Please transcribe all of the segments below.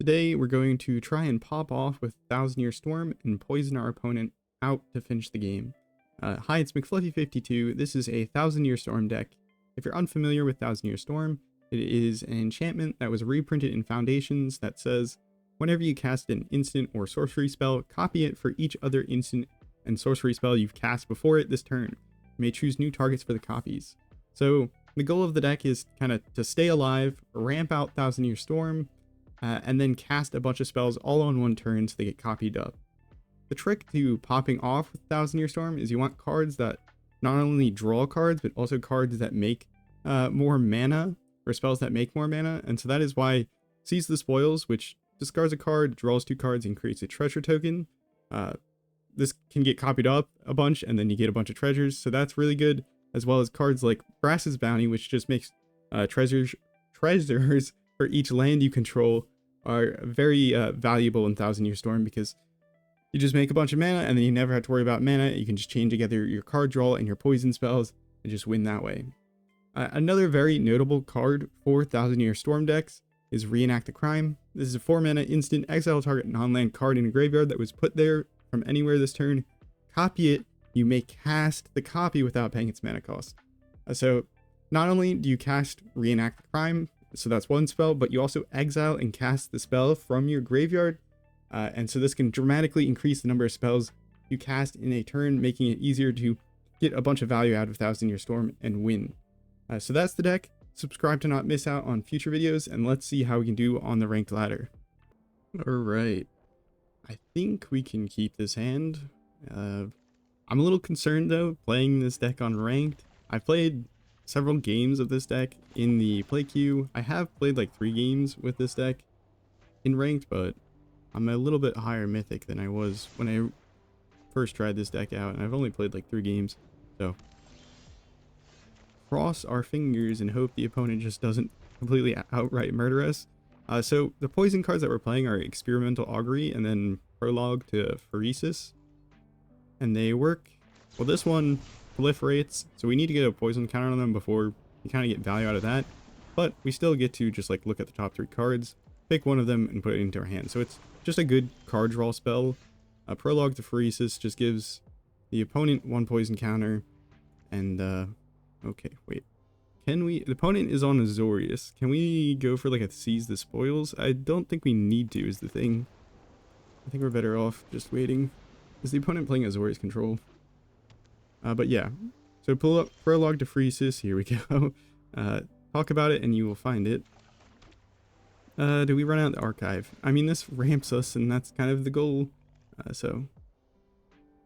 today we're going to try and pop off with Thousand Year Storm and poison our opponent out to finish the game. Hi, it's McFluffy52. This is a Thousand Year Storm deck. If you're unfamiliar with Thousand Year Storm, it is an enchantment that was reprinted in Foundations that says, whenever you cast an instant or sorcery spell, copy it for each other instant and sorcery spell you've cast before it this turn. You may choose new targets for the copies. So the goal of the deck is kind of to stay alive, ramp out Thousand Year Storm, and then cast a bunch of spells all on one turn so they get copied up. The trick to popping off with Thousand Year Storm is you want cards that not only draw cards, but also cards that make more mana, or spells that make more mana. And so that is why Seize the Spoils, which discards a card, draws 2 cards, and creates a treasure token. This can get copied up a bunch, and then you get a bunch of treasures, so that's really good. As well as cards like Brass's Bounty, which just makes treasures for each land you control, are very valuable in Thousand Year Storm, because you just make a bunch of mana and then you never have to worry about mana. You can just chain together your card draw and your poison spells and just win that way. Another very notable card for Thousand Year Storm decks is Reenact the Crime. This is a 4 mana instant, exile target non-land card in a graveyard that was put there from anywhere this turn. Copy it, you may cast the copy without paying its mana cost. So not only do you cast Reenact the Crime, so that's one spell, but you also exile and cast the spell from your graveyard. And so this can dramatically increase the number of spells you cast in a turn, making it easier to get a bunch of value out of Thousand Year Storm and win. So that's the deck. Subscribe to not miss out on future videos, and let's see how we can do on the ranked ladder. Alright, I think we can keep this hand. I'm a little concerned though, playing this deck on ranked. I've played several games of this deck in the play queue. I have played like 3 games with this deck in ranked, but I'm a little bit higher mythic than I was when I first tried this deck out, and I've only played like 3 games, so cross our fingers and hope the opponent just doesn't completely outright murder us. So the poison cards that we're playing are Experimental Augury and then Prologue to Phyresis, and they work. Well, this one proliferates, so we need to get a poison counter on them before we kind of get value out of that, but we still get to just like look at the top 3 cards, pick one of them and put it into our hand. So it's just a good card draw spell. Prologue to Phyresis just gives the opponent 1 poison counter, and okay, wait, can we, the opponent is on Azorius, can we go for like a Seize the Spoils? I don't think we need to, is the thing. I think we're better off just waiting. Is the opponent playing Azorius control? But yeah, so pull up Prologue to Phyresis, here we go. Talk about it and you will find it. Do we run out the archive? I mean, this ramps us and that's kind of the goal. But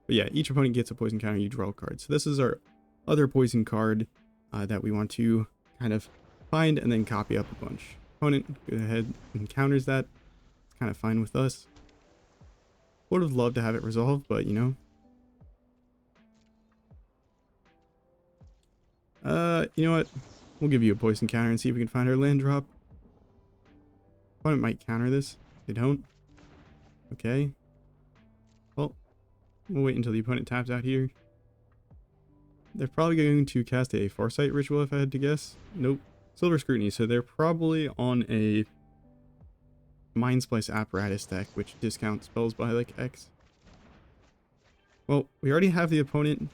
yeah, each opponent gets a poison counter, you draw a card. So this is our other poison card that we want to kind of find and then copy up a bunch. Opponent go ahead and counters that. It's kind of fine with us. Would have loved to have it resolved, but you know. You know what? We'll give you a poison counter and see if we can find our land drop. Opponent might counter this. They don't. Okay. Well, we'll wait until the opponent taps out here. They're probably going to cast a Farsight Ritual if I had to guess. Nope. Silver Scrutiny, so they're probably on a Mind Splice Apparatus deck, which discounts spells by like X. Well, we already have the opponent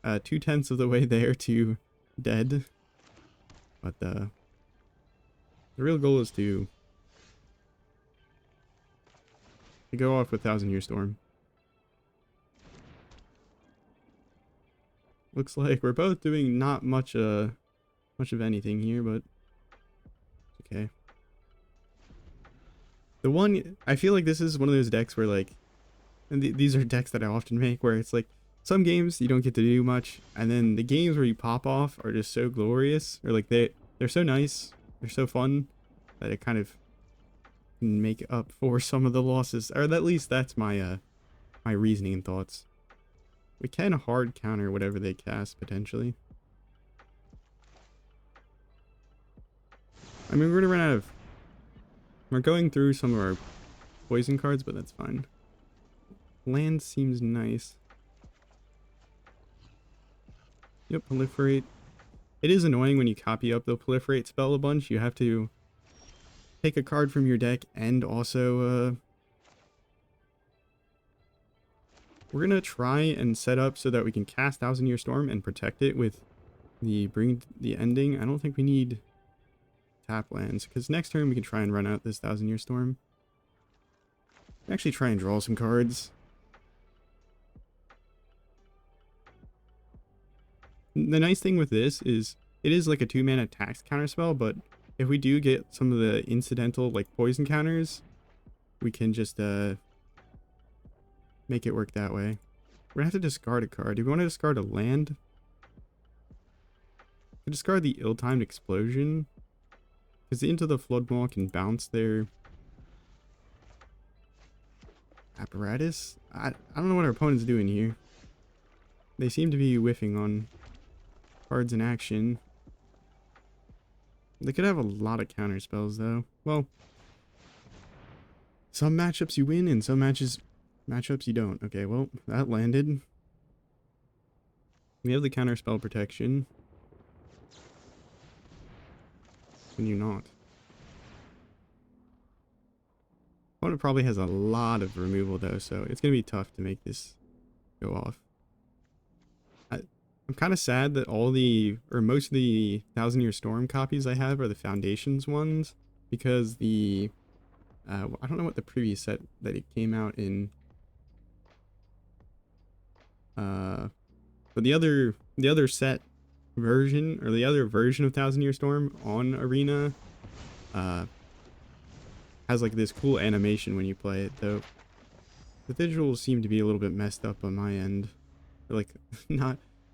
2/10 of the way there to dead. But the real goal is to go off with Thousand Year Storm. Looks like we're both doing not much of anything here, but okay. The one, I feel like this is one of those decks where like, and these are decks that I often make where it's like some games you don't get to do much, and then the games where you pop off are just so glorious, or like they're so nice, they're so fun that it kind of can make up for some of the losses, or at least that's my my reasoning and thoughts. We can hard counter whatever they cast, potentially. I mean, we're gonna run out of... We're going through some of our poison cards, but that's fine. Land seems nice. Yep, proliferate. It is annoying when you copy up the proliferate spell a bunch. You have to take a card from your deck, and also we're gonna try and set up so that we can cast Thousand Year Storm and protect it with the Bring the Ending. I don't think we need tap lands, because next turn we can try and run out this Thousand Year Storm. Actually try and draw some cards. The nice thing with this is it is like a 2-mana tax counterspell, but if we do get some of the incidental like poison counters, we can just make it work that way. We're gonna have to discard a card. Do we want to discard a land? We discard the Ill-Timed Explosion, because the Into the Flood Maw can bounce their apparatus. I don't know what our opponent's doing here. They seem to be whiffing on cards in action. They could have a lot of counter spells though. Well, some matchups you win and some matchups you don't. Okay, well, that landed. We have the counter spell protection. Can you not? Opponent probably has a lot of removal though, so it's gonna be tough to make this go off. I'm kind of sad that all the, or most of the Thousand Year Storm copies I have are the Foundations ones, because the, I don't know what the previous set that it came out in, but the other set version, or the other version of Thousand Year Storm on Arena, has like this cool animation when you play it, though the visuals seem to be a little bit messed up on my end, or like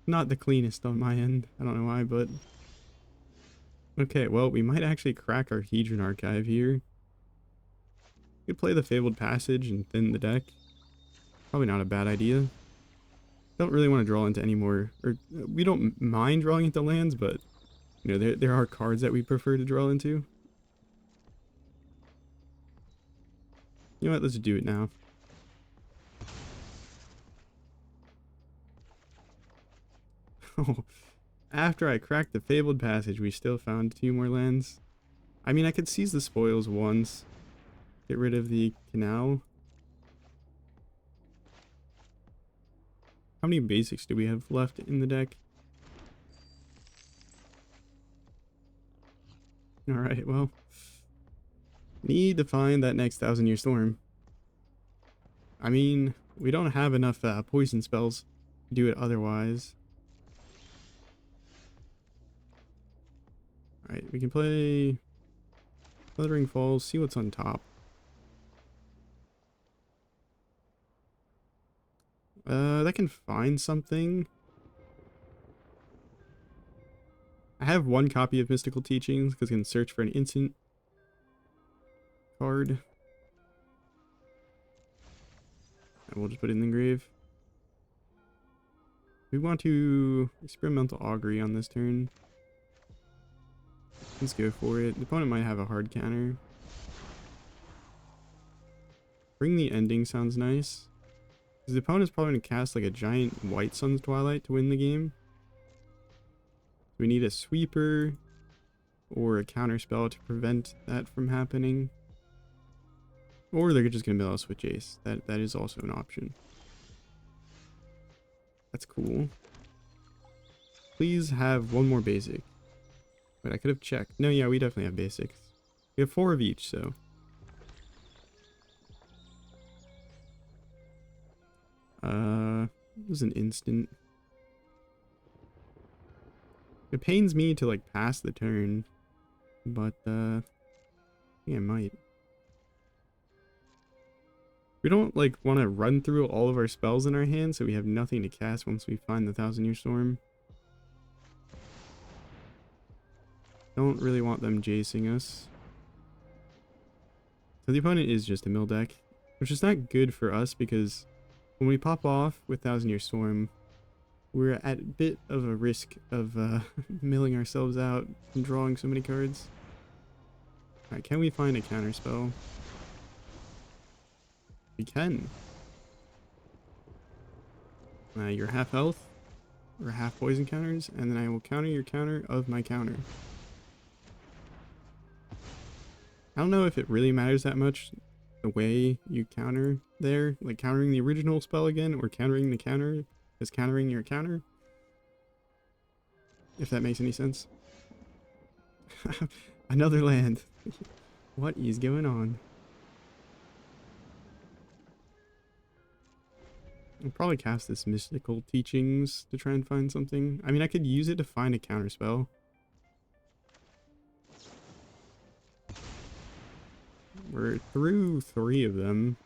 not the cleanest on my end. I don't know why, but okay, well, we might actually crack our Hedron Archive here. We could play the Fabled Passage and thin the deck. Probably not a bad idea. Don't really want to draw into any more, or we don't mind drawing into lands, but you know, there are cards that we prefer to draw into. You know what, let's do it now. Oh, after I cracked the Fabled Passage, we still found 2 more lands. I mean, I could seize the spoils once. Get rid of the canal. How many basics do we have left in the deck? Alright, well. Need to find that next Thousand Year Storm. I mean, we don't have enough poison spells to do it otherwise. Alright, we can play Fluttering Falls, see what's on top. That can find something. I have 1 copy of Mystical Teachings because I can search for an instant card. And we'll just put it in the grave. We want to Experimental Augury on this turn. Let's go for it. The opponent might have a hard counter. Bring the Ending sounds nice. Because the opponent's probably going to cast like a giant White Sun's Twilight to win the game. We need a sweeper or a counter spell to prevent that from happening. Or they're just going to mill us with Jace. That is also an option. That's cool. Please have 1 more basic. But I could have checked. No, yeah, we definitely have basics. We have 4 of each, so. It was an instant. It pains me to like pass the turn, but I think I might. We don't like want to run through all of our spells in our hand, so we have nothing to cast once we find the Thousand Year Storm. Don't really want them jacing us. So the opponent is just a mill deck, which is not good for us because when we pop off with Thousand Year Storm, we're at a bit of a risk of milling ourselves out and drawing so many cards. Alright, can we find a counter spell? We can. You're half health, or half poison counters, and then I will counter your counter of my counter. I don't know if it really matters that much the way you counter there, like countering the original spell again or countering the counter as countering your counter, if that makes any sense. Another land. What is going on? I'll probably cast this Mystical Teachings to try and find something. I mean, I could use it to find a counter spell. We're through 3 of them.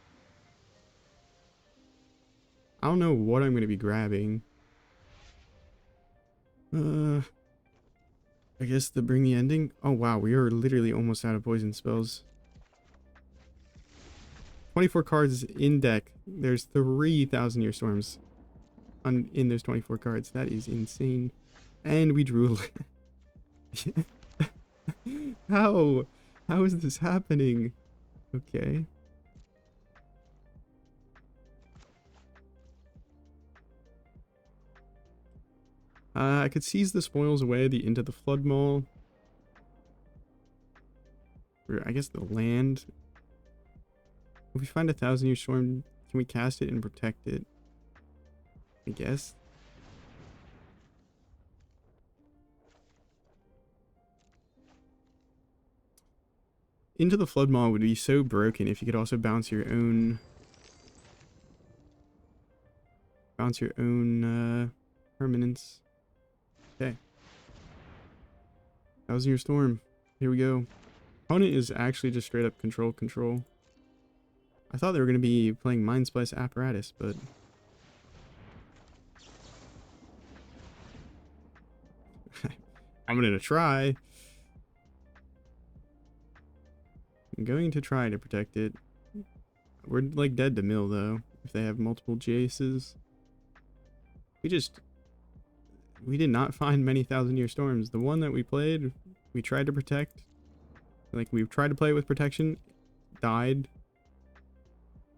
I don't know what I'm going to be grabbing. I guess the Bring the Ending. Oh wow, we are literally almost out of poison spells. 24 cards in deck. There's 3,000 Year Storms in those 24 cards. That is insane. And we drew. How? How is this happening? Okay. I could seize the spoils away, the Into the Flood Maw. Or I guess the land. If we find a 1,000-Year Storm, can we cast it and protect it? I guess. Into the Flood Maw would be so broken if you could also bounce your own... permanents. Okay. 1,000-Year Storm. Here we go. Opponent is actually just straight up control. I thought they were going to be playing Mind Splice Apparatus, but... I'm going to try. I'm going to try to protect it. We're like dead to mill though, if they have multiple Jaces. We did not find many 1,000-Year Storms. The one that we played, we tried to protect. Like, we tried to play it with protection, died.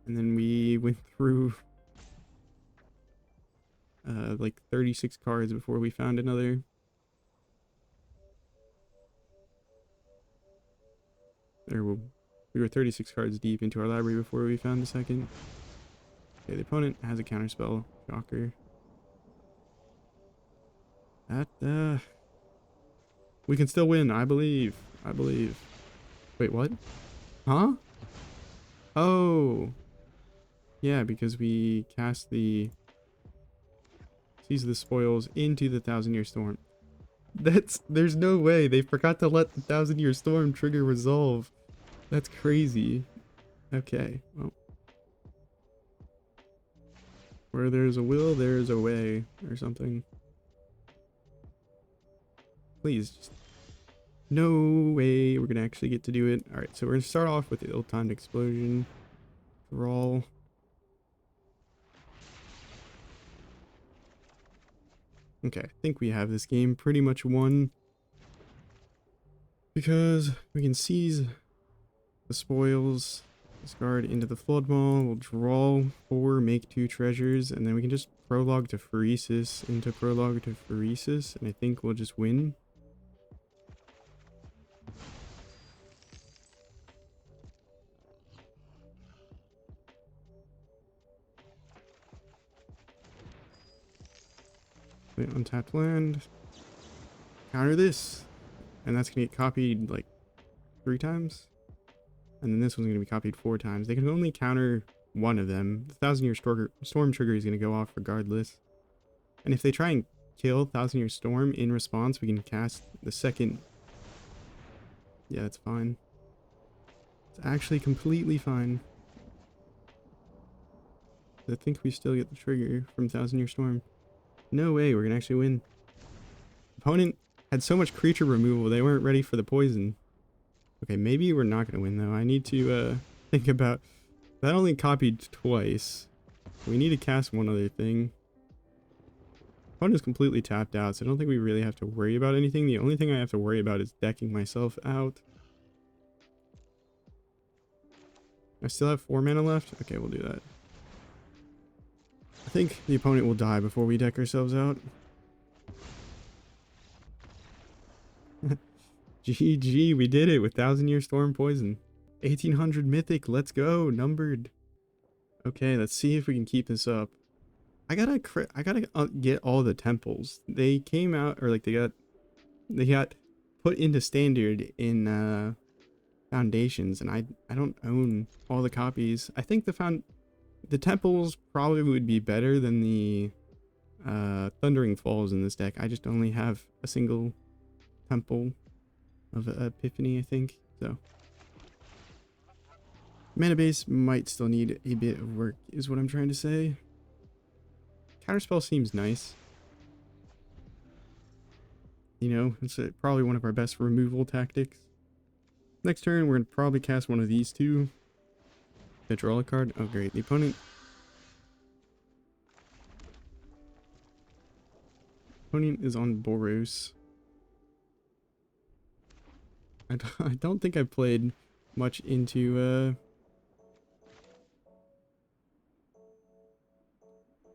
And then we went through like 36 cards before we found another. We were 36 cards deep into our library before we found the second. Okay, the opponent has a counterspell. Shocker. That, we can still win, I believe. Wait, what? Huh? Oh. Yeah, because we cast the... Seize the spoils into the 1,000-Year Storm. There's no way. They forgot to let the 1,000-Year Storm trigger resolve. That's crazy. Okay, well. Where there's a will, there's a way, or something. Please, just... No way we're gonna actually get to do it. Alright, so we're gonna start off with the Ill-Timed Explosion. Draw. Okay, I think we have this game pretty much won. Because we can seize the spoils, discard Into the Flood Maw, we'll draw 4, make 2 treasures, and then we can just Prologue to Phyresis into Prologue to Phyresis, and I think we'll just win. Wait, untapped land. Counter this. And that's going to get copied like 3 times. And then this one's going to be copied 4 times. They can only counter one of them. The 1,000-Year Storm trigger is going to go off regardless. And if they try and kill 1,000-Year Storm in response, we can cast the second. Yeah, that's fine. It's actually completely fine. I think we still get the trigger from 1,000-Year Storm. No way, we're going to actually win. Opponent had so much creature removal, they weren't ready for the poison. Okay, maybe we're not going to win, though. I need to think about... That only copied twice. We need to cast one other thing. Opponent's completely tapped out, so I don't think we really have to worry about anything. The only thing I have to worry about is decking myself out. I still have 4 mana left? Okay, we'll do that. I think the opponent will die before we deck ourselves out. GG, we did it with 1,000-Year Storm Poison. 1800 Mythic, let's go, numbered. Okay, let's see if we can keep this up. I gotta get all the temples. They came out, or like they got put into standard in Foundations, and I don't own all the copies. I think the temples probably would be better than the Thundering Falls in this deck. I just only have a single temple of Epiphany, I think. So mana base might still need a bit of work, is what I'm trying to say. Counterspell seems nice. You know, it's probably one of our best removal tactics. Next turn, we're going to probably cast one of these two. To draw a card. Oh, great. The opponent is on Boros. I don't think I've played much into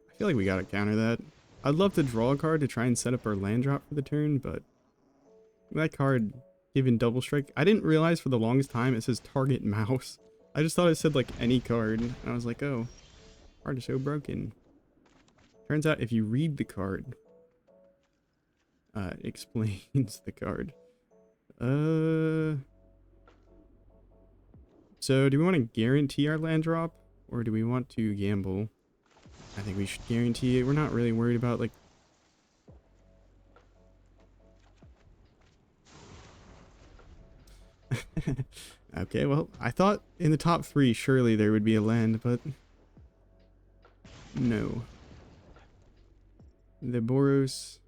I feel like we gotta counter that. I'd love to draw a card to try and set up our land drop for the turn, but that card given double strike. I didn't realize for the longest time it says target mouse. I just thought it said like any card, and I was like, oh, card is so broken. Turns out if you read the card, it explains the card. So do we want to guarantee our land drop, or do we want to gamble? I think we should guarantee it. We're not really worried about like okay, well, I thought in the top 3 surely there would be a land, but no. The Boros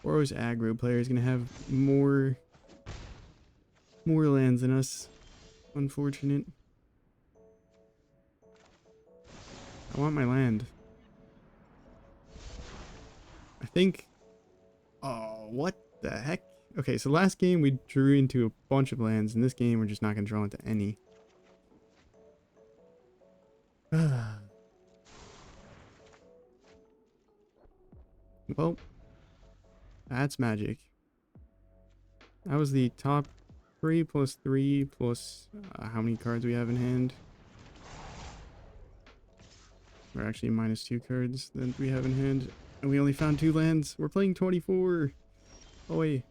aggro player is gonna have more lands than us. Unfortunate. I want my land. I think. Oh, what the heck? Okay, so last game we drew into a bunch of lands. In this game, we're just not gonna draw into any. Well, that's magic. That was the top 3 plus 3 plus how many cards we have in hand. Or actually minus 2 cards that we have in hand. And we only found 2 lands. We're playing 24. Oi.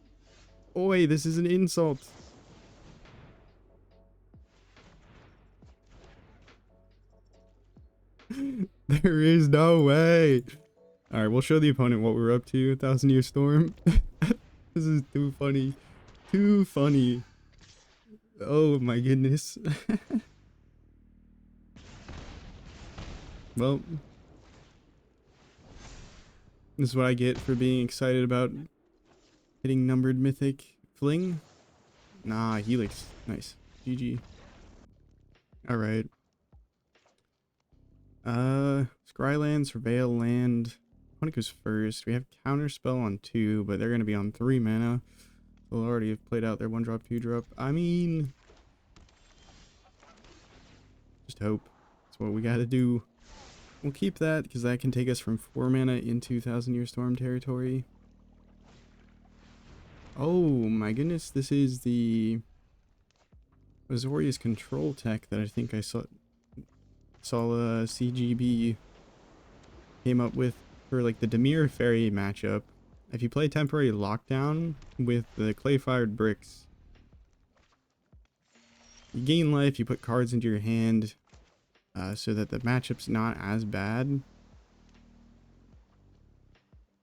Oi, this is an insult. There is no way. Alright, we'll show the opponent what we're up to. 1,000-Year Storm. This is too funny. Too funny. Oh my goodness. Well, this is what I get for being excited about hitting numbered mythic. Fling? Nah, Helix. Nice. GG. Alright. Scryland, Surveil Land. Opponent goes first. We have Counterspell on 2, but they're going to be on 3 mana. They'll already have played out their 1-drop, 2-drop. I mean, just hope. That's what we got to do. We'll keep that because that can take us from 4 mana into 1,000-Year Storm territory. Oh my goodness, this is the Azorius control tech that I think I saw CGB came up with for like the Temur Fairy matchup. If you play Temporary Lockdown with the Clay-Fired Bricks, you gain life, you put cards into your hand so that the matchup's not as bad. Do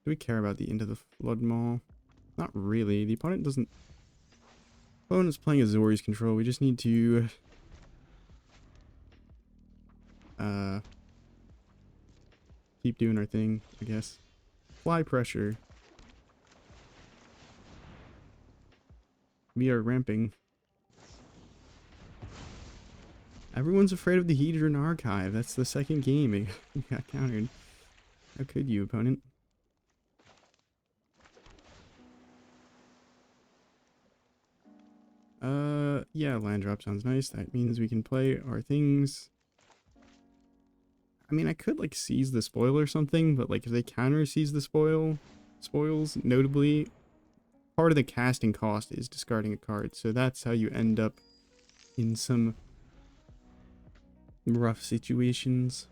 we care about the Into the Flood Maw? Not really. The opponent doesn't. Opponent's playing Azorius control. We just need to keep doing our thing, I guess. Fly pressure. We are ramping. Everyone's afraid of the Hedron Archive. That's the second game it got countered. How could you, opponent? Yeah, land drop sounds nice. That means we can play our things. I mean, I could like seize the spoil or something, but like if they counter seize the spoils, notably, part of the casting cost is discarding a card. So that's how you end up in some rough situations,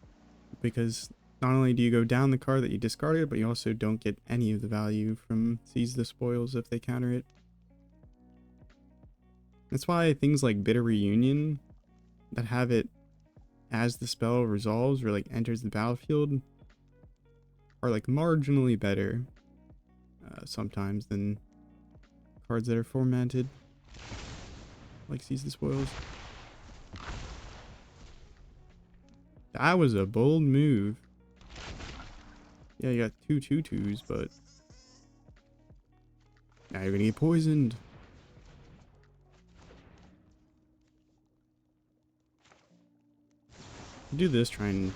because not only do you go down the card that you discarded, but you also don't get any of the value from Seize the Spoils if they counter it. That's why things like Bitter Reunion that have it as the spell resolves or like enters the battlefield are like marginally better sometimes than cards that are formatted like Seize the Spoils. That was a bold move. Yeah, you got 2/2/2s, but now you're gonna get poisoned. Do this, try and...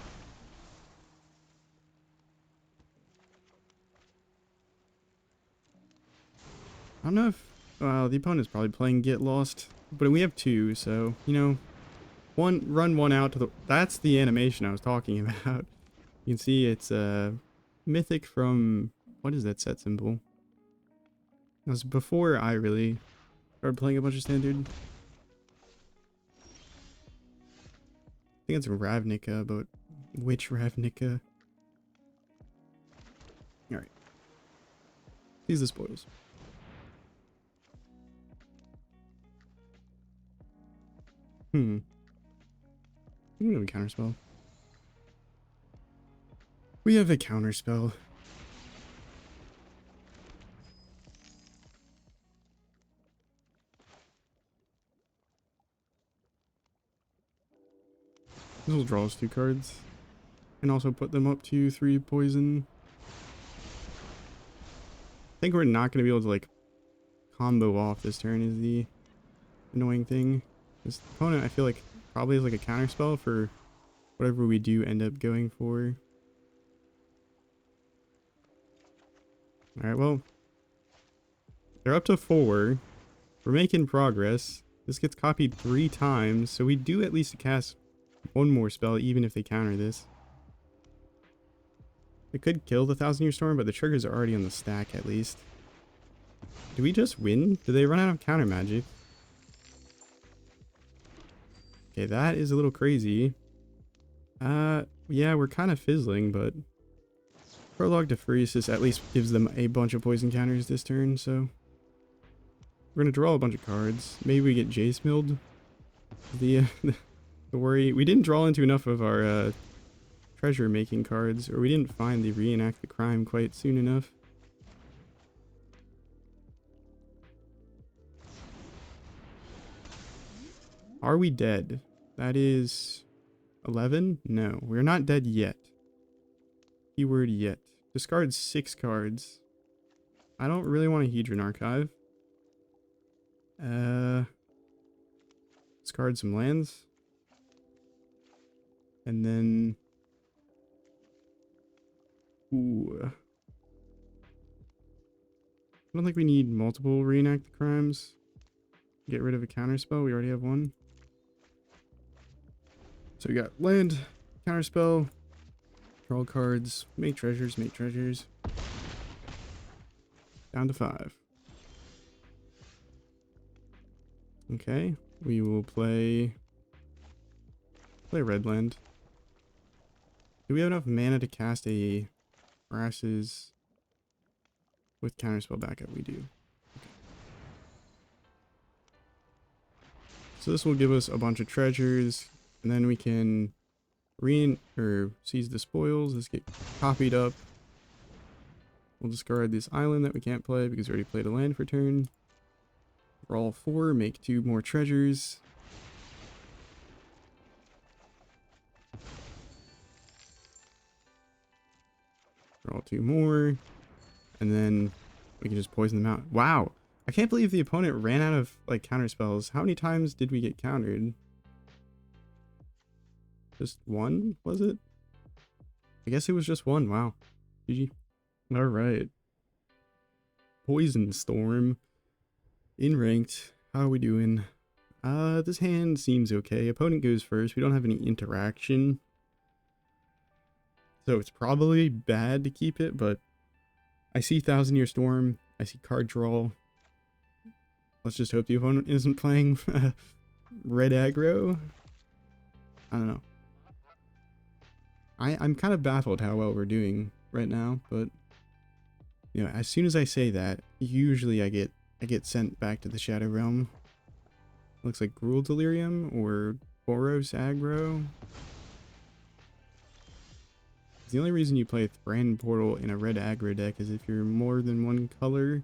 I don't know if... Well, the opponent's probably playing Get Lost, but we have 2, so, you know, run one out to the... That's the animation I was talking about. You can see it's Mythic from... What is that set symbol? That was before I really started playing a bunch of Standard. I think it's Ravnica, but which Ravnica? Alright. These are the spoils. We have a counterspell. We have a counterspell. This will draw us 2 cards. And also put them up to 3 poison. I think we're not going to be able to like combo off this turn is the annoying thing. This opponent I feel like probably is like a counterspell for whatever we do end up going for. Alright, well. They're up to 4. We're making progress. This gets copied 3 times, so we do at least cast 1 more spell even if they counter this. It could kill the 1000-Year Storm, but the triggers are already on the stack at least. Do we just win? Did they run out of counter magic? Okay, that is a little crazy. Yeah, we're kind of fizzling, but Prologue to Phyresis at least gives them a bunch of poison counters this turn, so we're gonna draw a bunch of cards. Maybe we get Jace Milled. The worry, we didn't draw into enough of our treasure making cards, or we didn't find the Reenact the Crime quite soon enough. Are we dead? That is 11? No, we're not dead yet. Keyword yet. Discard 6 cards. I don't really want a Hedron Archive. Discard some lands. And then... Ooh. I don't think we need multiple Reenact the Crimes. Get rid of a counterspell. We already have 1. So we got land, counterspell, draw cards, make treasures, make treasures. Down to 5. Okay, we will play red land. Do we have enough mana to cast a Grasses with counterspell backup? We do. Okay. So this will give us a bunch of treasures. And then we can seize the spoils. Let's get copied up. We'll discard this island that we can't play because we already played a land for turn. Draw 4, make 2 more treasures. Draw 2 more. And then we can just poison them out. Wow. I can't believe the opponent ran out of like counter spells. How many times did we get countered? Just 1, was it? I guess it was just 1. Wow. GG. Alright. Poison Storm. In ranked. How are we doing? This hand seems okay. Opponent goes first. We don't have any interaction. So it's probably bad to keep it, but I see 1000-Year Storm. I see card draw. Let's just hope the opponent isn't playing red aggro. I don't know. I'm kind of baffled how well we're doing right now, but you know, as soon as I say that, usually I get sent back to the Shadow Realm. Looks like Gruul Delirium or Boros Aggro. The only reason you play Thran Portal in a red aggro deck is if you're more than one color.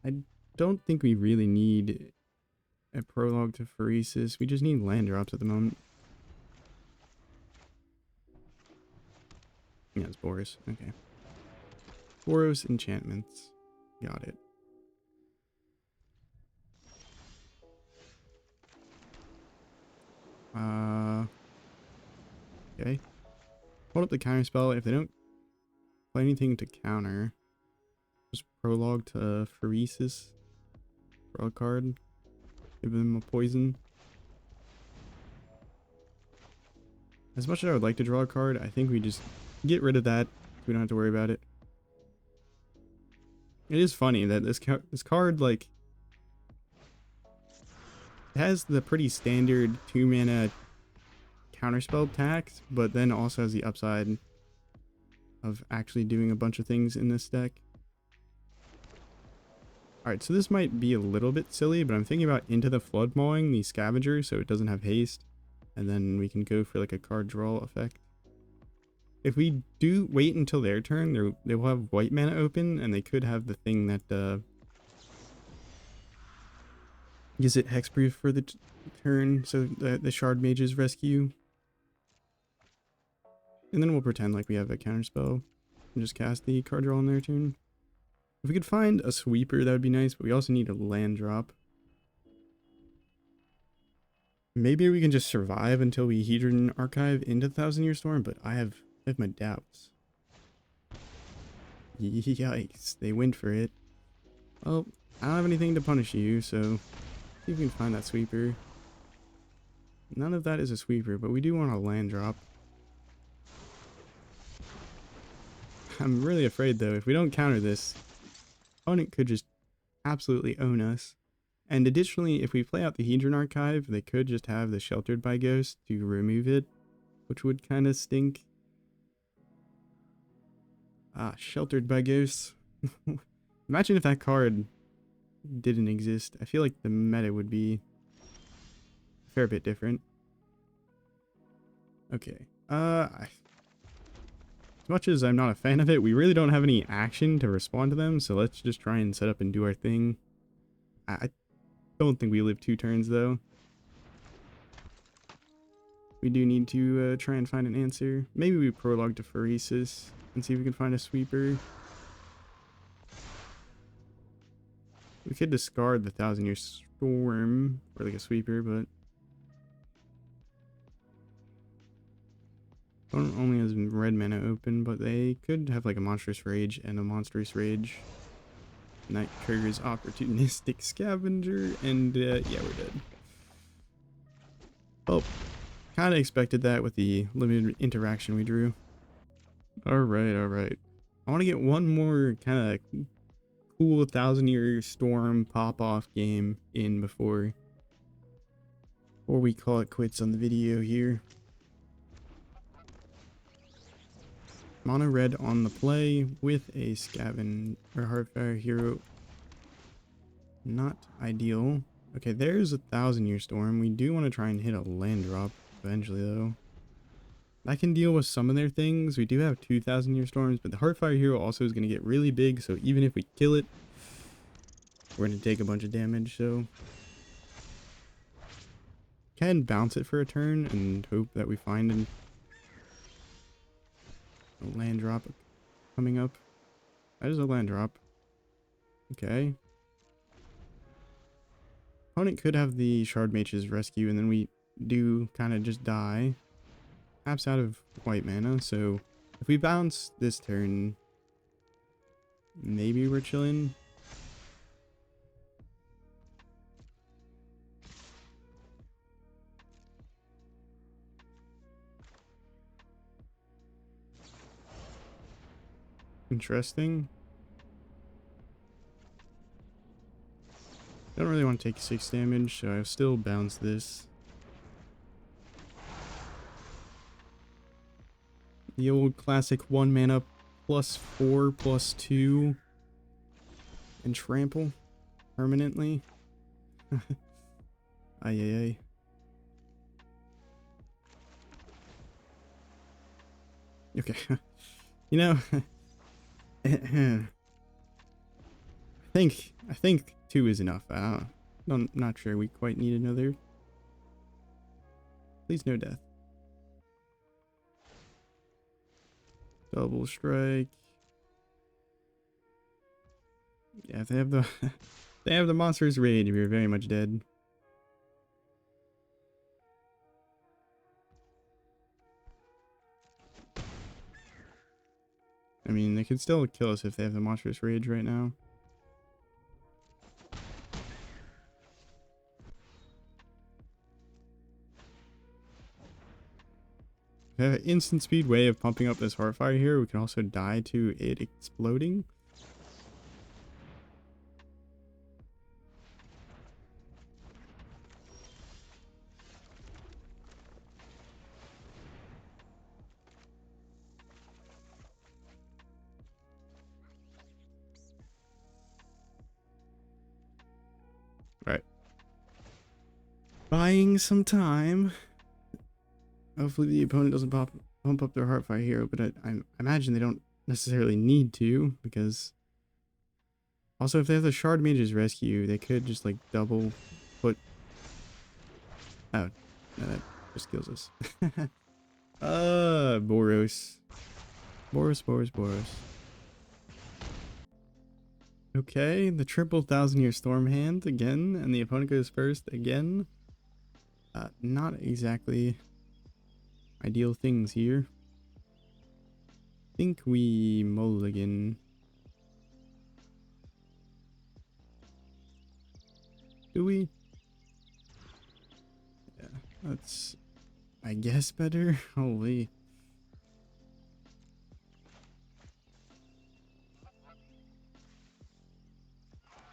I don't think we really need a Prologue to Phyresis. We just need land drops at the moment. Yeah, it's Boros. Okay. Boros enchantments. Got it. Okay. Hold up the counter spell. If they don't play anything to counter, just Prologue to Phyresis. Draw a card. Give them a poison. As much as I would like to draw a card, I think we just get rid of that. We don't have to worry about it. It is funny that this card, like, has the pretty standard 2-mana counterspell tax, but then also has the upside of actually doing a bunch of things in this deck. Alright, so this might be a little bit silly, but I'm thinking about Into the Flood Mawing the Scavenger so it doesn't have haste, and then we can go for like a card draw effect. If we do wait until their turn, they will have white mana open, and they could have the thing that gives it hexproof for the turn, so the Shard Mage's rescue. And then we'll pretend like we have a counterspell and just cast the card draw on their turn. If we could find a sweeper, that would be nice, but we also need a land drop. Maybe we can just survive until we Hedron Archive into the Thousand Year Storm, but I have my doubts. Yikes, they went for it. Well, I don't have anything to punish you, so see if we can find that sweeper. None of that is a sweeper, but we do want a land drop. I'm really afraid though, if we don't counter this, opponent could just absolutely own us. And additionally, if we play out the Hedron Archive, they could just have the Sheltered by Ghost to remove it, which would kind of stink. Ah, Sheltered by Ghosts. Imagine if that card didn't exist. I feel like the meta would be a fair bit different. Okay. As much as I'm not a fan of it, we really don't have any action to respond to them, so let's just try and set up and do our thing. I don't think we live 2 turns, though. We do need to try and find an answer. Maybe we Prologue to Phyresis and see if we can find a sweeper. We could discard the Thousand Year Storm for like a sweeper, but opponent only has red mana open, but they could have like a Monstrous Rage and a Monstrous Rage. And that triggers Opportunistic Scavenger, and yeah, we're dead. Oh, kind of expected that with the limited interaction we drew. Alright, alright. I want to get one more kind of cool Thousand Year Storm pop-off game in before we call it quits on the video here. Mono red on the play with a Scaven or Heartfire hero. Not ideal. Okay, there's a Thousand Year Storm. We do want to try and hit a land drop eventually, though. That can deal with some of their things. We do have 2 Thousand Year Storms, but the Heartfire hero also is going to get really big, so even if we kill it, we're going to take a bunch of damage, so can bounce it for a turn and hope that we find a land drop coming up. That is a land drop. Okay. Opponent could have the Shard Mage's rescue, and then we do kind of just die. Taps out of white mana, so if we bounce this turn, maybe we're chilling. Interesting. Don't really want to take 6 damage, so I'll still bounce this. The old classic 1 mana +4/+2 and trample permanently. Ay ay ay. Okay. You know, I think 2 is enough. I'm not sure we quite need another. Please no death. Double strike. Yeah, if they have the they have the monster's rage, we're very much dead. I mean, they could still kill us if they have the monstrous rage right now. We have an instant speed way of pumping up this Heartfire here. We can also die to it exploding. Right. Buying some time. Hopefully the opponent doesn't pump up their Heartfire hero, but I imagine they don't necessarily need to, because also if they have the Shard Mage's Rescue, they could just like double put... Oh, no, that just kills us. Boros. Boros. Okay, the triple 1,000-year storm hand again, and the opponent goes first again. Not exactly ideal things here. I think we mulligan. Do we? Yeah, that's, I guess, better. Holy.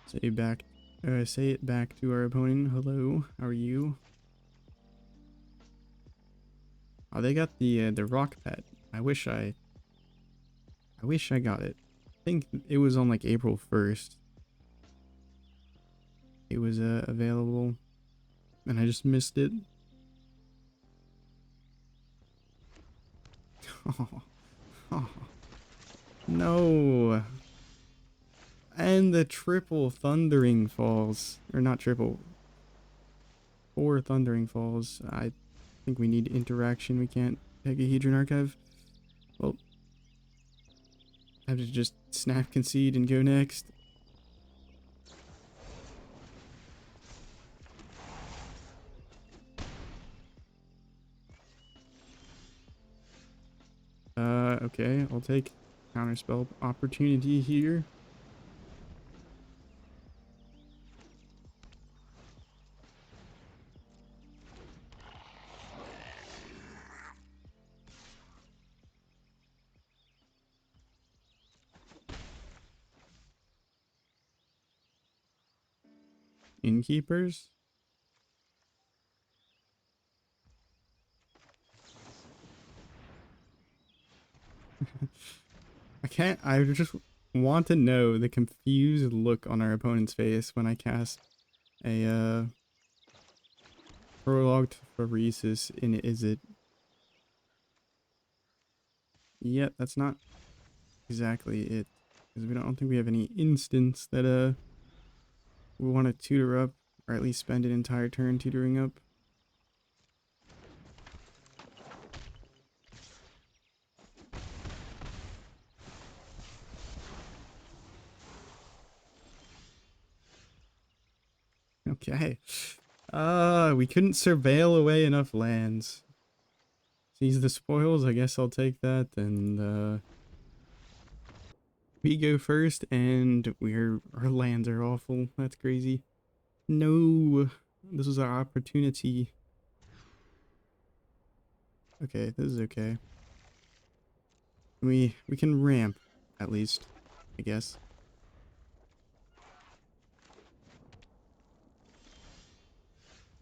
Say it back to our opponent. Hello, how are you? Oh, they got the rock pet. I wish I got it. I think it was on like April 1st. It was available, and I just missed it. Oh, no. And the triple Thundering Falls, or not triple, 4 Thundering Falls. I think we need interaction. We can't take a Hedron Archive. Well, I have to just snap concede and go next. Okay, I'll take counterspell opportunity here. Innkeepers. I just want to know the confused look on our opponent's face when I cast a Prologue to Phyresis in Is-It. Yep, that's not exactly it. Because I don't think we have any instance that we want to tutor up, or at least spend an entire turn tutoring up. Okay. We couldn't surveil away enough lands. Seize the spoils, I guess I'll take that, and we go first, and our lands are awful. That's crazy. No, this was our opportunity. Okay, this is okay. We can ramp, at least, I guess.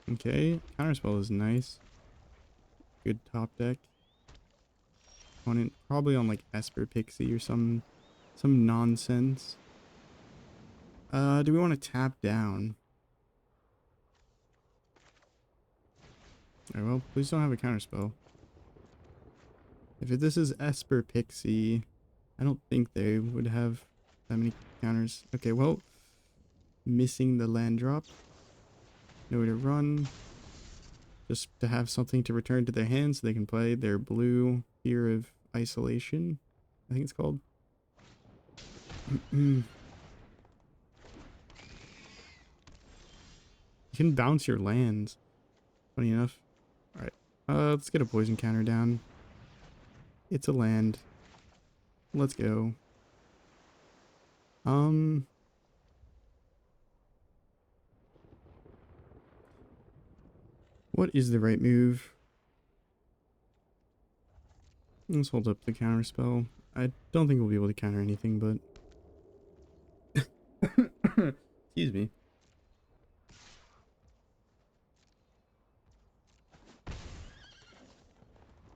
Okay, counterspell is nice. Good top deck. Opponent probably on like Esper Pixie or some nonsense. Do we want to tap down? Alright, well, please don't have a counterspell. If this is Esper Pixie, I don't think they would have that many counters. Okay, well, missing the land drop. Nowhere to run. Just to have something to return to their hands so they can play their blue Fear of Isolation, I think it's called. You can bounce your lands. Funny enough. Alright, let's get a poison counter down. It's a land. Let's go. What is the right move? Let's hold up the counter spell. I don't think we'll be able to counter anything, but excuse me.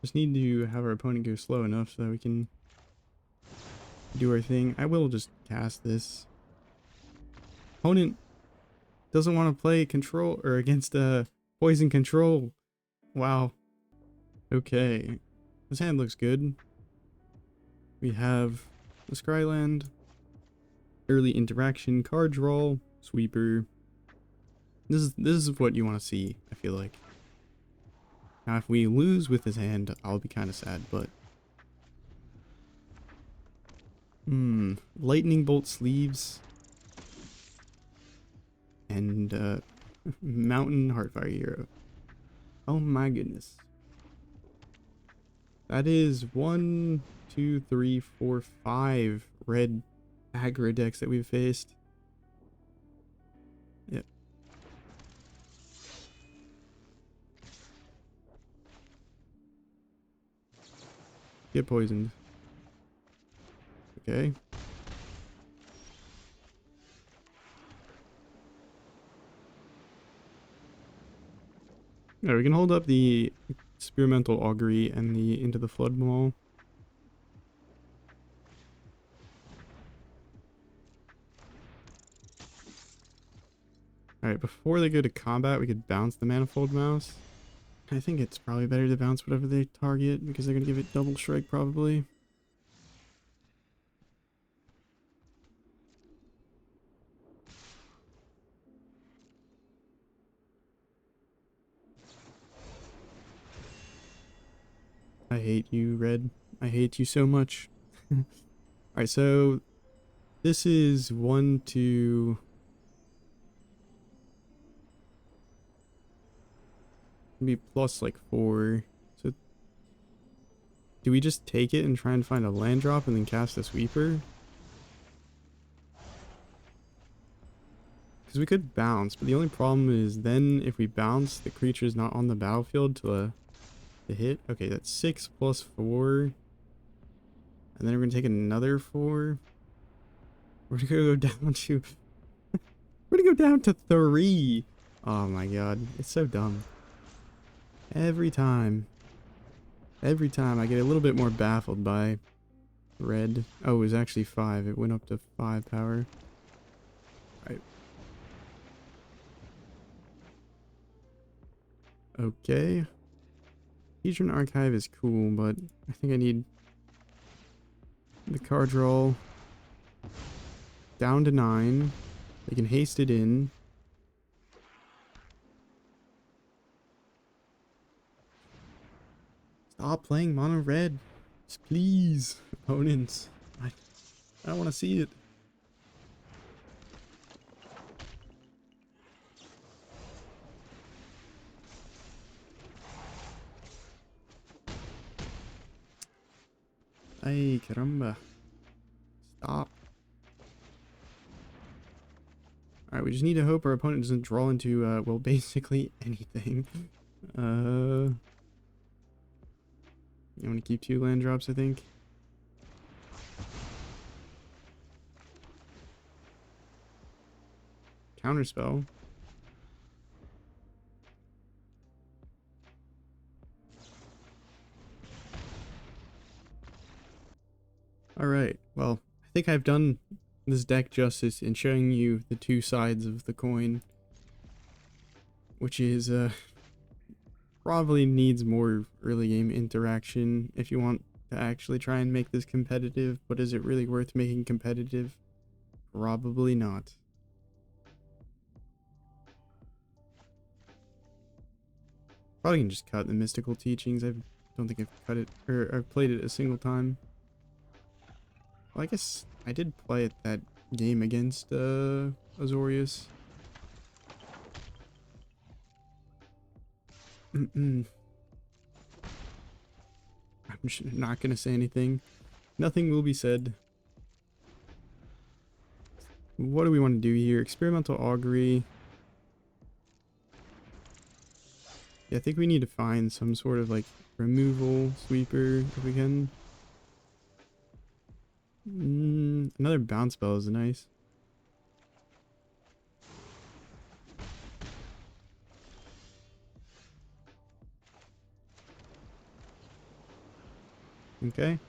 Just need to have our opponent go slow enough so that we can do our thing. I will just cast this. Opponent doesn't want to play control or against poison control. Wow. Okay. This hand looks good. We have the Scryland, early interaction, card draw, sweeper. This is what you want to see, I feel like. Now if we lose with this hand, I'll be kind of sad, but lightning bolt sleeves and mountain heartfire hero. Oh my goodness. That is 1, 2, 3, 4, 5 red aggro decks that we've faced. Yep. Get poisoned. Okay. Alright, we can hold up the Experimental Augury and the Into the Flood Maw. Alright, before they go to combat, we could bounce the Manifold Mouse. I think it's probably better to bounce whatever they target, because they're going to give it double strike probably. I hate you, Red. I hate you so much. Alright, so this is 1, 2... Maybe plus like 4. So do we just take it and try and find a land drop and then cast a sweeper? Because we could bounce, but the only problem is then if we bounce, the creature's not on the battlefield to hit. Okay, that's 6 plus 4. And then we're going to take another 4. We're going to go down to... we're going to go down to 3. Oh my god, it's so dumb. Every time I get a little bit more baffled by red. Oh, it was actually 5. It went up to 5 power. Alright. Okay. Fusion Archive is cool, but I think I need the card draw down to 9. They can haste it in. Stop playing mono red. Just please, opponents. I don't want to see it. Ay, caramba. Stop. Alright, we just need to hope our opponent doesn't draw into, well, basically anything. You want to keep 2 land drops, I think. Counterspell. Alright, well, I think I've done this deck justice in showing you the two sides of the coin, which is, probably needs more early game interaction if you want to actually try and make this competitive, but is it really worth making competitive? Probably not. Probably can just cut the mystical teachings. I don't think I've cut it, or I've played it a single time. Well, I guess I did play it that game against Azorius. I'm just not gonna say anything. Nothing will be said. What do we want to do here? Experimental Augury. Yeah, I think we need to find some sort of like removal sweeper if we can. Another bounce spell is nice. Okay.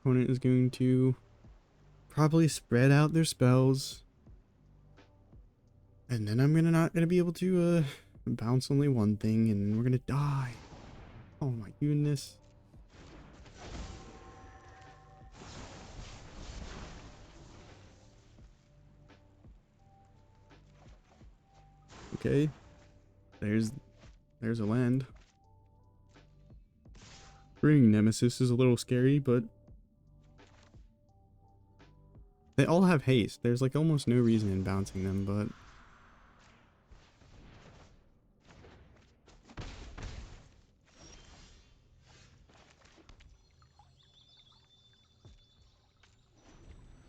Opponent is going to probably spread out their spells. And then I'm not gonna be able to bounce only one thing and we're gonna die. Oh my goodness. Okay. There's a land. Bringing Nemesis is a little scary, but they all have haste. There's like almost no reason in bouncing them, but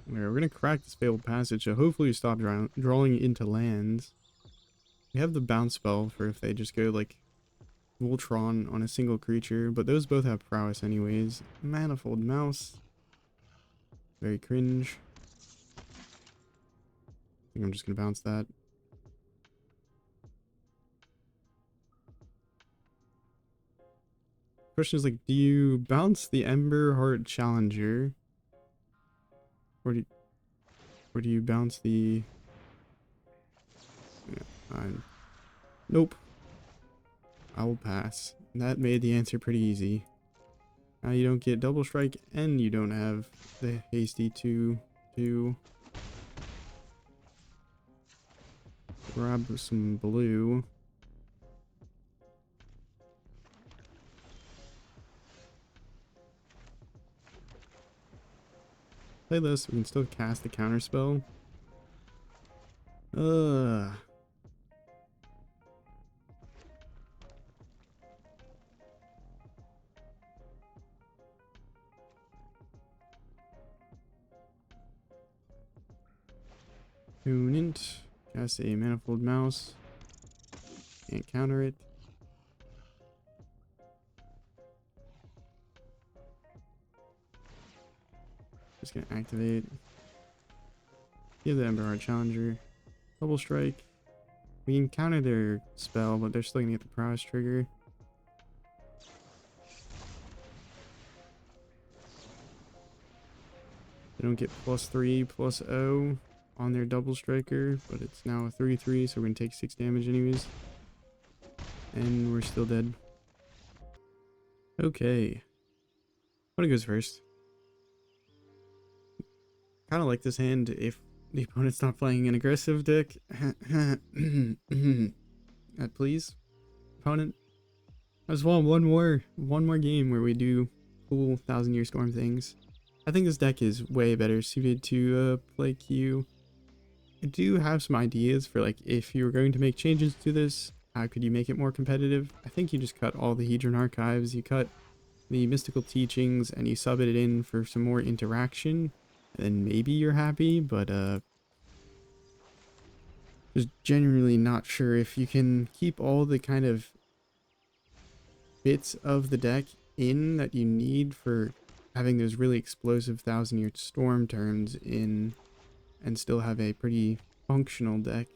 we're gonna crack this Fabled Passage, so hopefully we stop drawing into lands. We have the bounce spell for if they just go like Voltron on a single creature, but those both have prowess anyways. Manifold Mouse. Very cringe. I think I'm just gonna bounce that. Question is like, do you bounce the Ember Heart Challenger? Or do you bounce the... Yeah, nope. I will pass. That made the answer pretty easy. Now you don't get double strike and you don't have the hasty to grab some blue. Play this, we can still cast the counter spell. Unint. Cast a Manifold Mouse. Can't counter it. Just gonna activate. Give the Ember Heart Challenger. Double strike. We can counter their spell, but they're still gonna get the prowess trigger. They don't get +3/+0 on their double striker, but it's now a 3/3, so we're gonna take 6 damage anyways. And we're still dead. Okay. What goes first? Kind of like this hand if the opponent's not playing an aggressive deck. Please, opponent. I just want one more game where we do cool 1000-Year Storm things. I think this deck is way better suited to play Q. I do have some ideas for like if you were going to make changes to this, how could you make it more competitive? I think you just cut all the Hedron Archives, you cut the Mystical Teachings, and you sub it in for some more interaction. And maybe you're happy, but just genuinely not sure if you can keep all the kind of bits of the deck in that you need for having those really explosive 1000-Year Storm turns in and still have a pretty functional deck.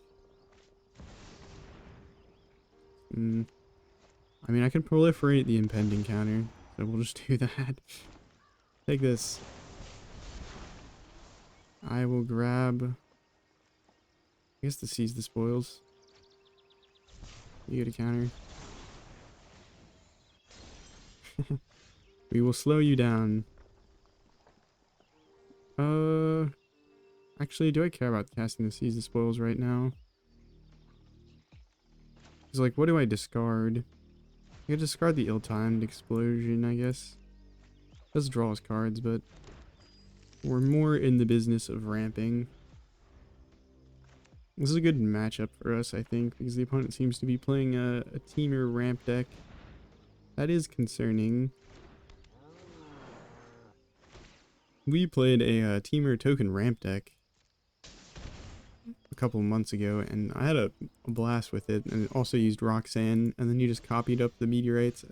I mean, I can proliferate the impending counter, so we'll just do that. Take this. I will grab, I guess, to seize the spoils. You get a counter. We will slow you down. Actually, do I care about casting the seize the spoils right now? Because, like, what do I discard? I could discard the ill-timed explosion, I guess. Does draw us cards, but we're more in the business of ramping. This is a good matchup for us, I think, because the opponent seems to be playing a Temur ramp deck. That is concerning. We played a Temur token ramp deck a couple months ago, and I had a blast with it, and it also used Roxanne, and then you just copied up the meteorites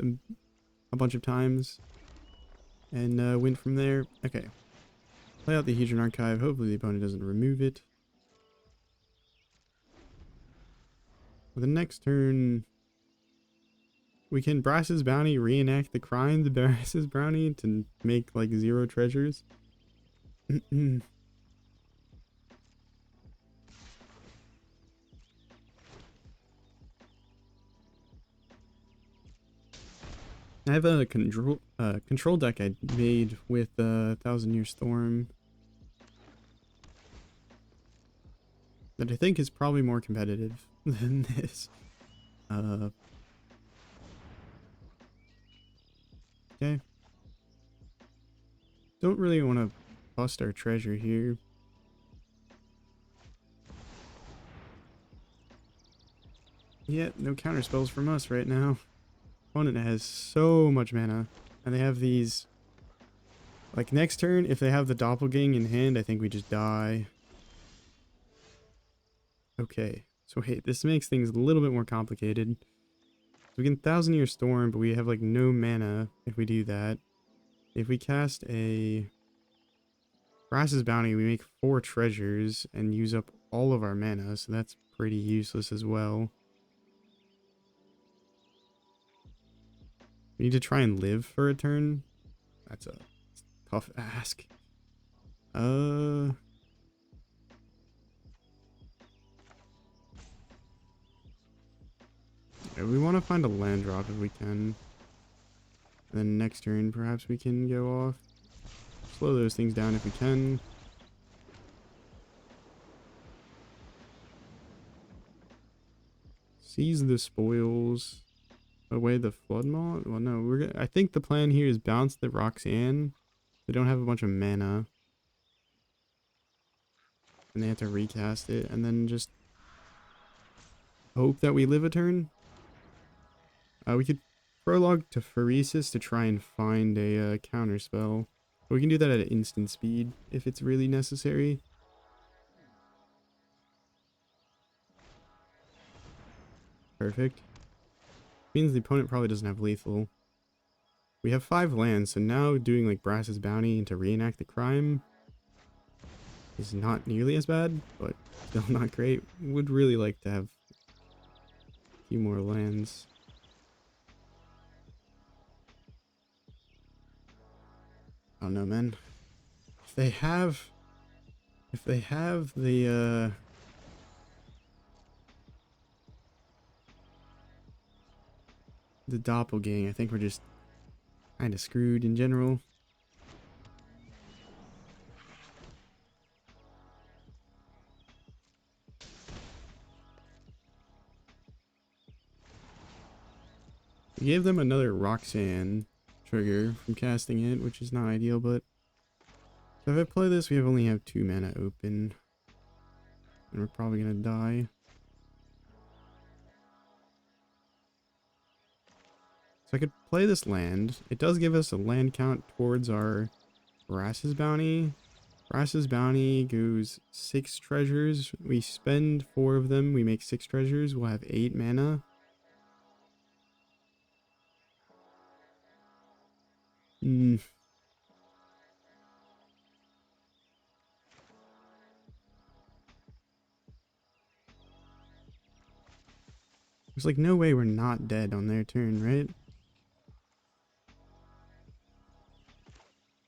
a bunch of times, and went from there. Okay. Play out the Hedron Archive. Hopefully the opponent doesn't remove it. For the next turn, we can Brass's Bounty, reenact the crime, the Brass's Bounty, to make like 0 treasures. I have a control deck I made with Thousand Year Storm that I think is probably more competitive than this. Okay. Don't really want to bust our treasure here. Yeah, no counter spells from us right now. Opponent has so much mana, and they have these. Like next turn, if they have the Doppelgang in hand, I think we just die. Okay, so wait, this makes things a little bit more complicated. So we can Thousand Year Storm, but we have like no mana if we do that. If we cast a Brass's Bounty, we make 4 treasures and use up all of our mana, so that's pretty useless as well. We need to try and live for a turn. That's a tough ask. Yeah, we want to find a land drop if we can. Then next turn, perhaps we can go off. Slow those things down if we can. Seize the spoils. Away the Flood Maw? Well, no, I think the plan here is bounce the Roxanne. They don't have a bunch of mana. And they have to recast it, and then just hope that we live a turn. We could Prologue to Phyresis to try and find a counter spell. But we can do that at instant speed if it's really necessary. Perfect. Means the opponent probably doesn't have lethal. We have 5 lands, so now doing like Brass's Bounty and to reenact the crime is not nearly as bad, but still not great. Would really like to have a few more lands. I don't know, man. If they have the Doppelgang, I think we're just kind of screwed in general. We gave them another Roxanne trigger from casting it, which is not ideal, but so if I play this, we only have 2 mana open, and we're probably gonna die. So I could play this land. It does give us a land count towards our Brass's Bounty. Brass's Bounty goes 6 treasures. We spend 4 of them. We make 6 treasures. We'll have 8 mana. There's like no way we're not dead on their turn, right?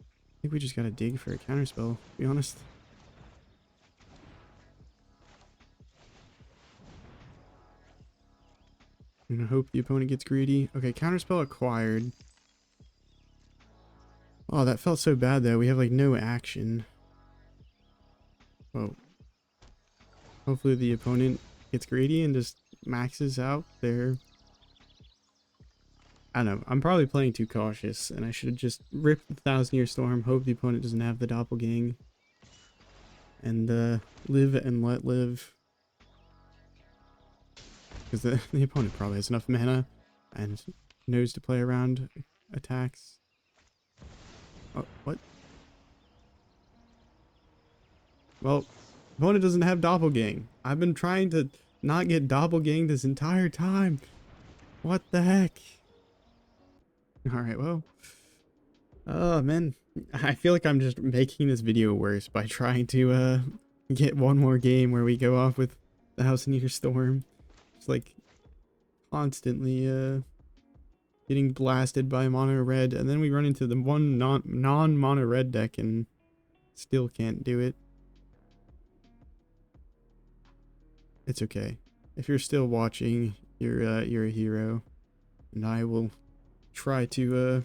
I think we just gotta dig for a counterspell, to be honest. I'm gonna hope the opponent gets greedy. Okay, counterspell acquired. Oh, that felt so bad though. We have like no action. Oh. Hopefully the opponent gets greedy and just maxes out their... I don't know. I'm probably playing too cautious and I should have just ripped the 1,000-Year Storm, hope the opponent doesn't have the doppelgang, and live and let live. Because the opponent probably has enough mana and knows to play around attacks. Oh, what? Well, opponent doesn't have doppelgang. I've been trying to not get doppelgang this entire time. What the heck? Alright, well. Oh, man. I feel like I'm just making this video worse by trying to get one more game where we go off with the 1,000-Year Storm. It's like constantly getting blasted by mono red, and then we run into the one non-mono red deck and still can't do it. It's okay. If you're still watching, you're a hero, and I will try to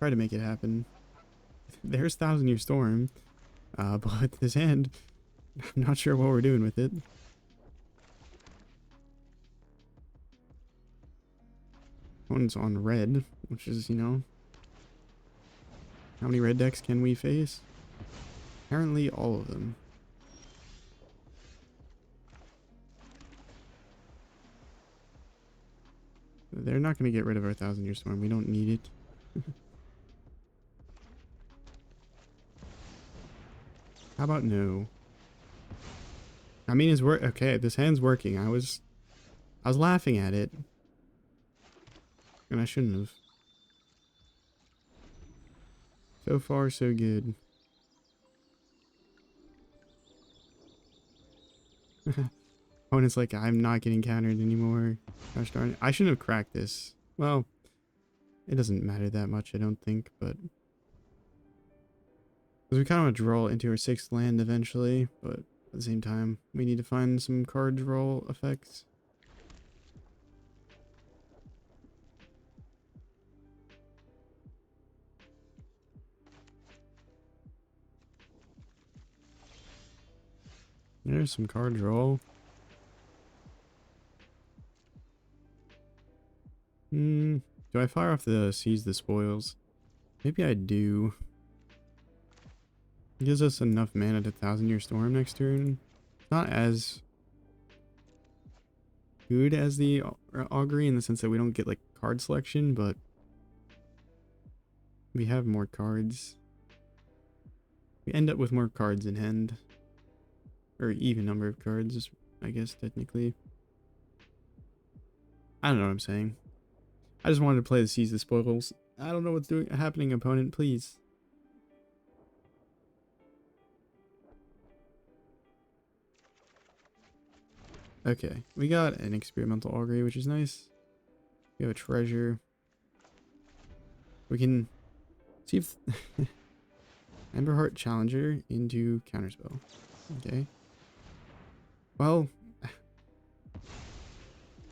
make it happen. There's 1,000-Year Storm, but this hand, I'm not sure what we're doing with it. One's on red, which is, you know, how many red decks can we face? Apparently all of them. They're not going to get rid of our 1,000-Year Storm. We don't need it. How about no? I mean, it's work. Okay, this hand's working. I was laughing at it, and I shouldn't have. So far, so good. Opponent's like, I'm not getting countered anymore. Gosh darn it. I shouldn't have cracked this. Well, it doesn't matter that much, I don't think, but... Because we kind of want to draw into our 6th land eventually, but at the same time, we need to find some card draw effects. There's some card draw. Do I fire off the Seize the Spoils? Maybe I do. It gives us enough mana to 1,000-Year Storm next turn. Not as good as the Augury in the sense that we don't get like card selection, but we have more cards. We end up with more cards in hand. Or even number of cards, I guess, technically. I don't know what I'm saying. I just wanted to play the Seize the Spoils. I don't know what's happening, opponent, please. Okay, we got an Experimental Augury, which is nice. We have a treasure. We can see if Emberheart Challenger into Counterspell. Okay. Well,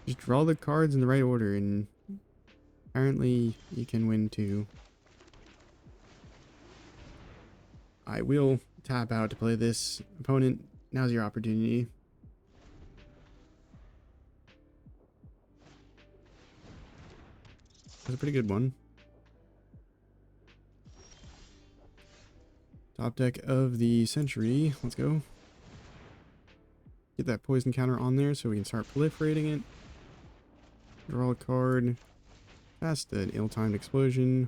just draw the cards in the right order, and apparently you can win too. I will tap out to play this. Opponent, now's your opportunity. That's a pretty good one. Top deck of the century. Let's go. Get that poison counter on there so we can start proliferating it. Draw a card. Cast an ill-timed explosion.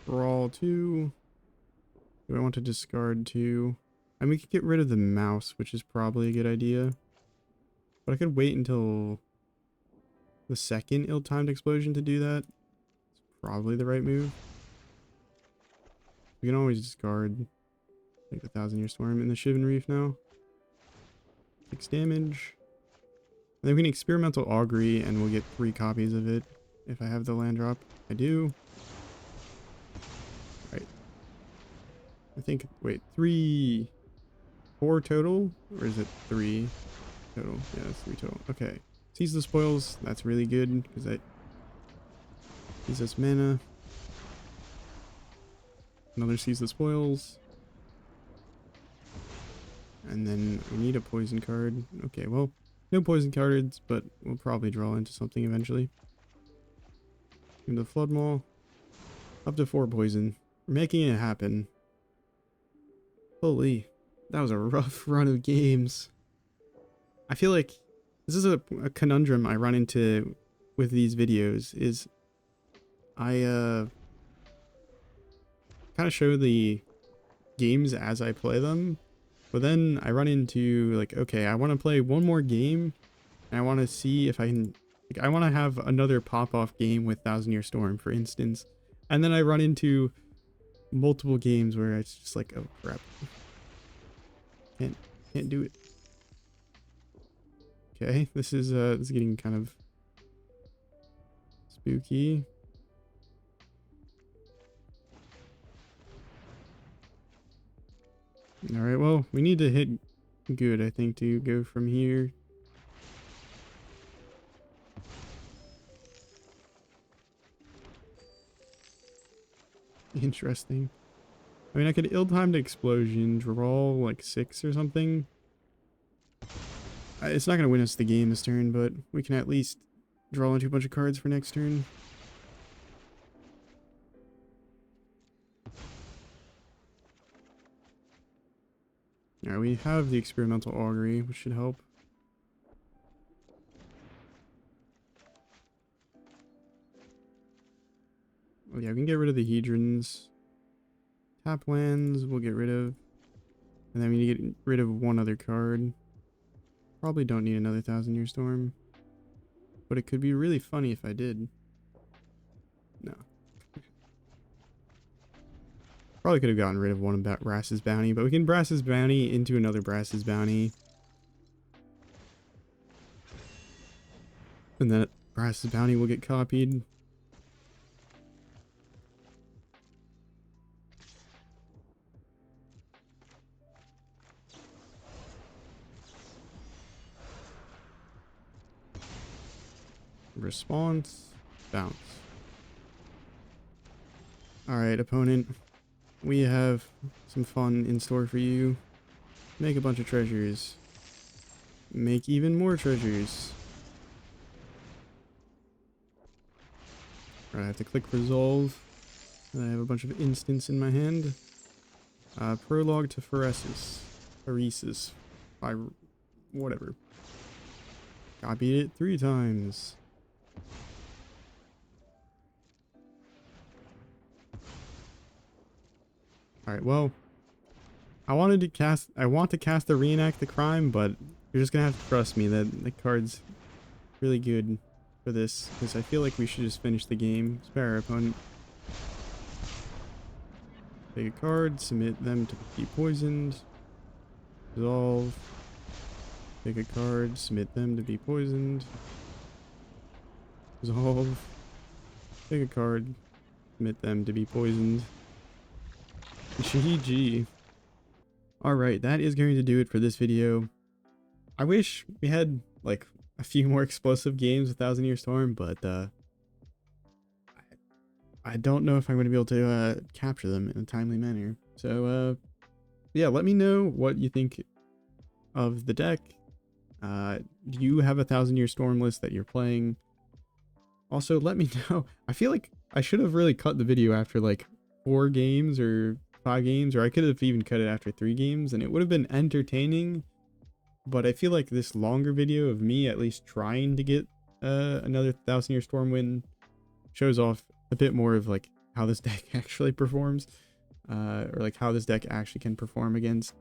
Draw 2. Do I want to discard 2? I mean, we could get rid of the mouse, which is probably a good idea. But I could wait until the second ill-timed explosion to do that. It's probably the right move. We can always discard like the 1,000-Year Storm in the Shivan Reef now. 6 damage. And then we can Experimental Augury, and we'll get 3 copies of it if I have the land drop. I do. Right. I think, wait, 4 total? Or is it 3 total? Yeah, that's 3 total. Okay. Seize the Spoils. That's really good, because that gives us mana. Another Seize the Spoils. And then we need a poison card. Okay, well, no poison cards, but we'll probably draw into something eventually. Into the Flood Maw. Up to 4 poison. We're making it happen. Holy, that was a rough run of games. I feel like this is a conundrum I run into with these videos, is I kind of show the games as I play them, but then I run into like, okay, I want to play one more game and I want to see if I can, like, I want to have another pop-off game with Thousand Year Storm, for instance, and then I run into multiple games where it's just like, oh crap, can't do it. Okay, this is getting kind of spooky. Alright, well, we need to hit good, I think, to go from here. Interesting. I mean, I could ill-timed explosion, draw like 6 or something. It's not going to win us the game this turn, but we can at least draw into a bunch of cards for next turn. Alright, we have the Experimental Augury, which should help. Oh yeah, we can get rid of the Hedrons. Tap lands we'll get rid of. And then we need to get rid of one other card. Probably don't need another Thousand Year Storm. But it could be really funny if I did. No. Probably could have gotten rid of one about Brass's Bounty, but we can Brass's Bounty into another Brass's Bounty. And then Brass's Bounty will get copied. Response. Bounce. Alright, opponent. We have some fun in store for you. Make a bunch of treasures. Make even more treasures. Alright, I have to click resolve. I have a bunch of instants in my hand. Prologue to Phyresis. Phyresis. Whatever. Copied it 3 times. Alright, well, I want to cast the Reenact the Crime, but you're just gonna have to trust me that the card's really good for this, because I feel like we should just finish the game. Spare our opponent. Take a card, submit them to be poisoned. Resolve. Take a card, submit them to be poisoned. Resolve. Take a card, submit them to be poisoned. GG. Alright, that is going to do it for this video. I wish we had like a few more explosive games with Thousand Year Storm, but I don't know if I'm going to be able to capture them in a timely manner. So yeah, let me know what you think of the deck. Do you have a Thousand Year Storm list that you're playing? Also, let me know. I feel like I should have really cut the video after like 4 games or 5 games, or I could have even cut it after 3 games and it would have been entertaining. But I feel like this longer video of me at least trying to get another Thousand Year Storm win shows off a bit more of like how this deck actually performs, or like how this deck actually can perform against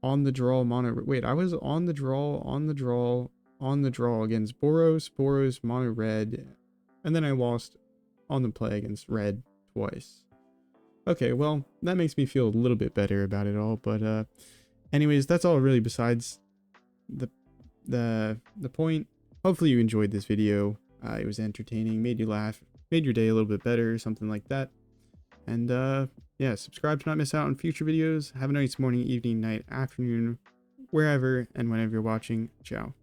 on the draw mono. Wait, I was on the draw against Boros mono red, and then I lost on the play against red twice. Okay, well, that makes me feel a little bit better about it all, but anyways, that's all really besides the the point. Hopefully you enjoyed this video. It was entertaining, made you laugh, made your day a little bit better, something like that. And yeah, subscribe to not miss out on future videos. Have a nice morning, evening, night, afternoon, wherever and whenever you're watching. Ciao.